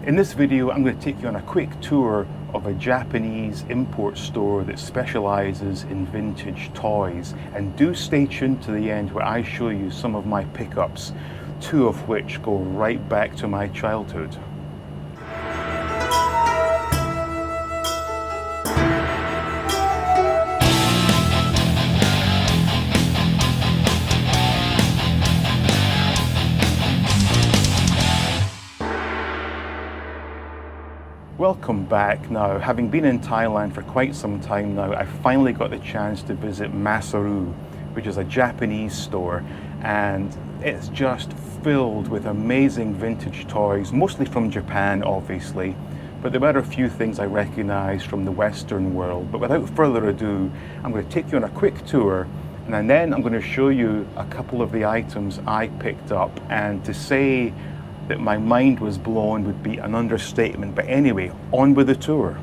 In this video, I'm going to take you on a quick tour of a Japanese import store that specializes in vintage toys. And do stay tuned to the end where I show you some of my pickups, two of which go right back to my childhood. Welcome back. Now, having been in Thailand for quite some time now, I finally got the chance to visit Masaru, which is a Japanese store, and it's just filled with amazing vintage toys, mostly from Japan, obviously, but there were a few things I recognized from the Western world. But without further ado, I'm going to take you on a quick tour, and then I'm going to show you a couple of the items I picked up. And to say that my mind was blown would be an understatement. But anyway, on with the tour.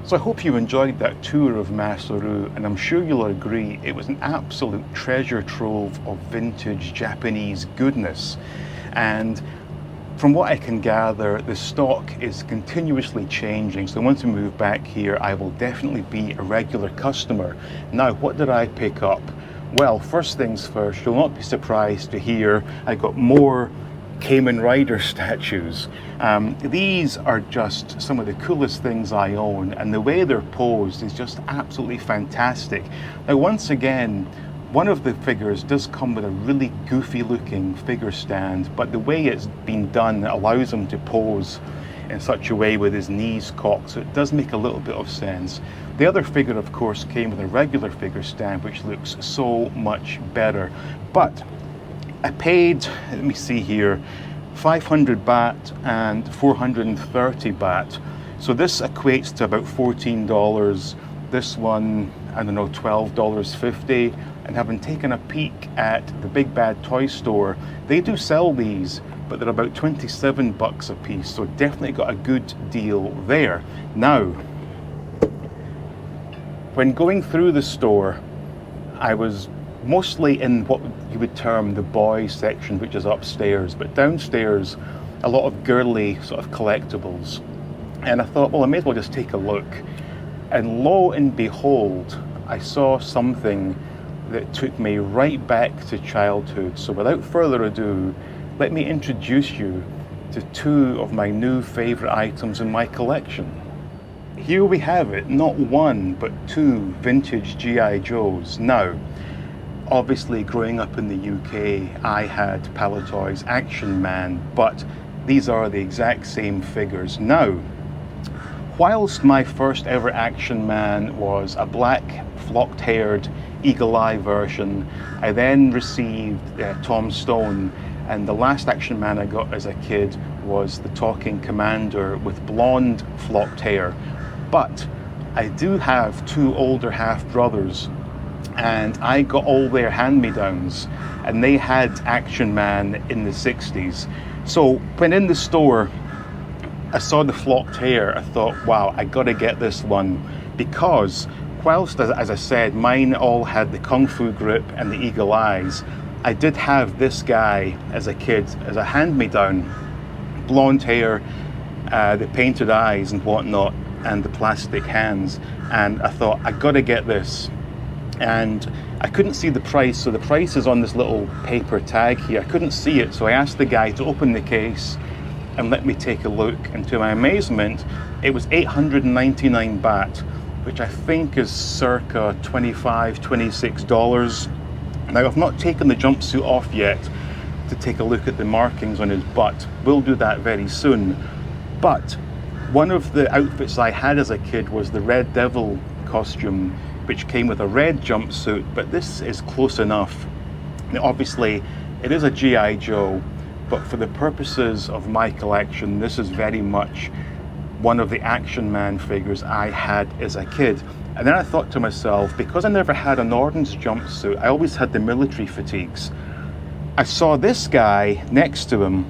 So I hope you enjoyed that tour of Masaru, and I'm sure you'll agree it was an absolute treasure trove of vintage Japanese goodness. And from what I can gather, the stock is continuously changing, so once we move back here, I will definitely be a regular customer. Now, what did I pick up? Well, first things first, you'll not be surprised to hear I got more Cayman Rider statues. These are just some of the coolest things I own, and the way they're posed is just absolutely fantastic. Now, once again, one of the figures does come with a really goofy looking figure stand, but the way it's been done allows him to pose in such a way with his knees cocked, so it does make a little bit of sense. The other figure, of course, came with a regular figure stand, which looks so much better. But I paid, let me see here, 500 baht and 430 baht. So this equates to about $14. This one, I don't know, $12.50. And having taken a peek at the Big Bad Toy Store, they do sell these, but they're about 27 bucks a piece. So definitely got a good deal there. Now, when going through the store, I was mostly in what you would term the boys section, which is upstairs, but downstairs a lot of girly sort of collectibles. And I thought, well, I may as well just take a look. And lo and behold, I saw something that took me right back to childhood. So without further ado, let me introduce you to two of my new favorite items in my collection. Here we have it, not one, but two vintage G.I. Joes. Now, obviously, growing up in the UK, I had Palitoy's Action Man, but these are the exact same figures. Now, whilst my first ever Action Man was a black, flocked-haired, eagle-eye version, I then received Tom Stone, and the last Action Man I got as a kid was the Talking Commander with blonde, flocked hair. But I do have two older half-brothers, and I got all their hand-me-downs, and they had Action Man in the 60s. So when in the store I saw the flocked hair, I thought, wow, I gotta get this one, because whilst, as I said, mine all had the kung fu grip and the eagle eyes, I did have this guy as a kid as a hand-me-down. Blonde hair, the painted eyes and whatnot, and the plastic hands, and I thought, I gotta get this. And I couldn't see the price, so the price is on this little paper tag here. I couldn't see it, so I asked the guy to open the case and let me take a look, and to my amazement, it was 899 baht, which I think is circa $25, $26. Now, I've not taken the jumpsuit off yet to take a look at the markings on his butt. We'll do that very soon. But one of the outfits I had as a kid was the Red Devil costume, which came with a red jumpsuit, but this is close enough. Now, obviously, it is a G.I. Joe, but for the purposes of my collection, this is very much one of the Action Man figures I had as a kid. And then I thought to myself, because I never had an orange jumpsuit, I always had the military fatigues. I saw this guy next to him,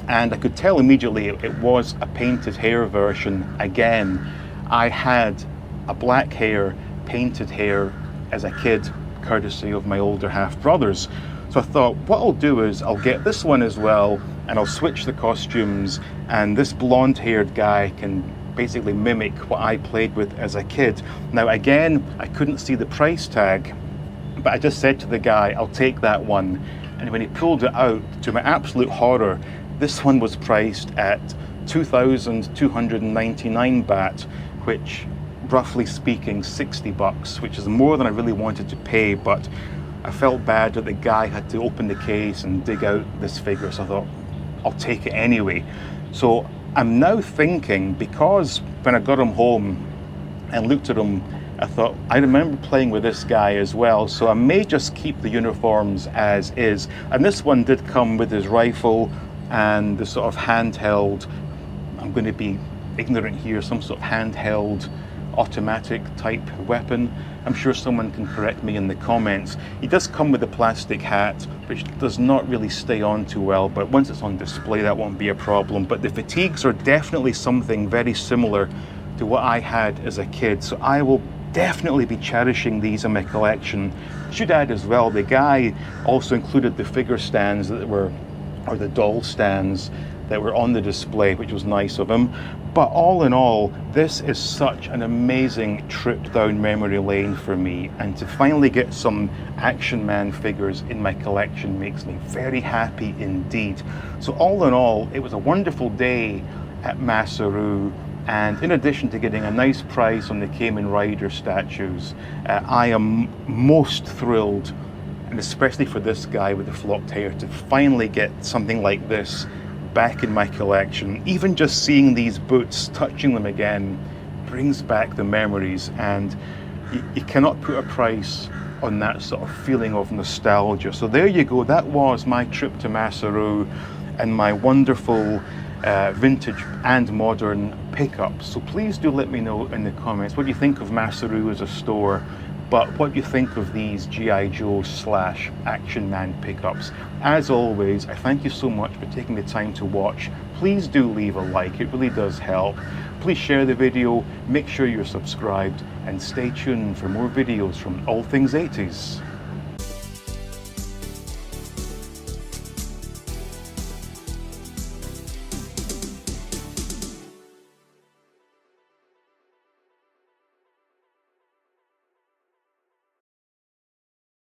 and I could tell immediately it was a painted hair version. Again, I had a black hair, painted hair as a kid, courtesy of my older half brothers. So I thought, what I'll do is I'll get this one as well, and I'll switch the costumes, and this blonde haired guy can basically mimic what I played with as a kid. Now again, I couldn't see the price tag, but I just said to the guy, I'll take that one. And when he pulled it out, to my absolute horror, this one was priced at 2,299 baht, which, roughly speaking, 60 bucks, which is more than I really wanted to pay, but I felt bad that the guy had to open the case and dig out this figure, so I thought, I'll take it anyway. So I'm now thinking, because when I got him home and looked at him, I thought, I remember playing with this guy as well, so I may just keep the uniforms as is. And this one did come with his rifle and the sort of handheld, I'm going to be ignorant here, some sort of handheld automatic type weapon. I'm sure someone can correct me in the comments. He does come with a plastic hat, which does not really stay on too well, but once it's on display, that won't be a problem. But the fatigues are definitely something very similar to what I had as a kid. So I will definitely be cherishing these in my collection. Should add as well, the guy also included the figure stands that were, or the doll stands that were on the display, which was nice of him. But all in all, this is such an amazing trip down memory lane for me, and to finally get some Action Man figures in my collection makes me very happy indeed. So all in all, it was a wonderful day at Masaru, and in addition to getting a nice price on the Cayman Rider statues, I am most thrilled, and especially for this guy with the flocked hair, to finally get something like this back in my collection. Even just seeing these boots, touching them again, brings back the memories, and you cannot put a price on that sort of feeling of nostalgia. So there you go, that was my trip to Masaru and my wonderful vintage and modern pickups. So please do let me know in the comments what you think of Masaru as a store, but what you think of these G.I. Joe / Action Man pickups. As always, I thank you so much for taking the time to watch. Please do leave a like, it really does help. Please share the video, make sure you're subscribed, and stay tuned for more videos from All Things 80s.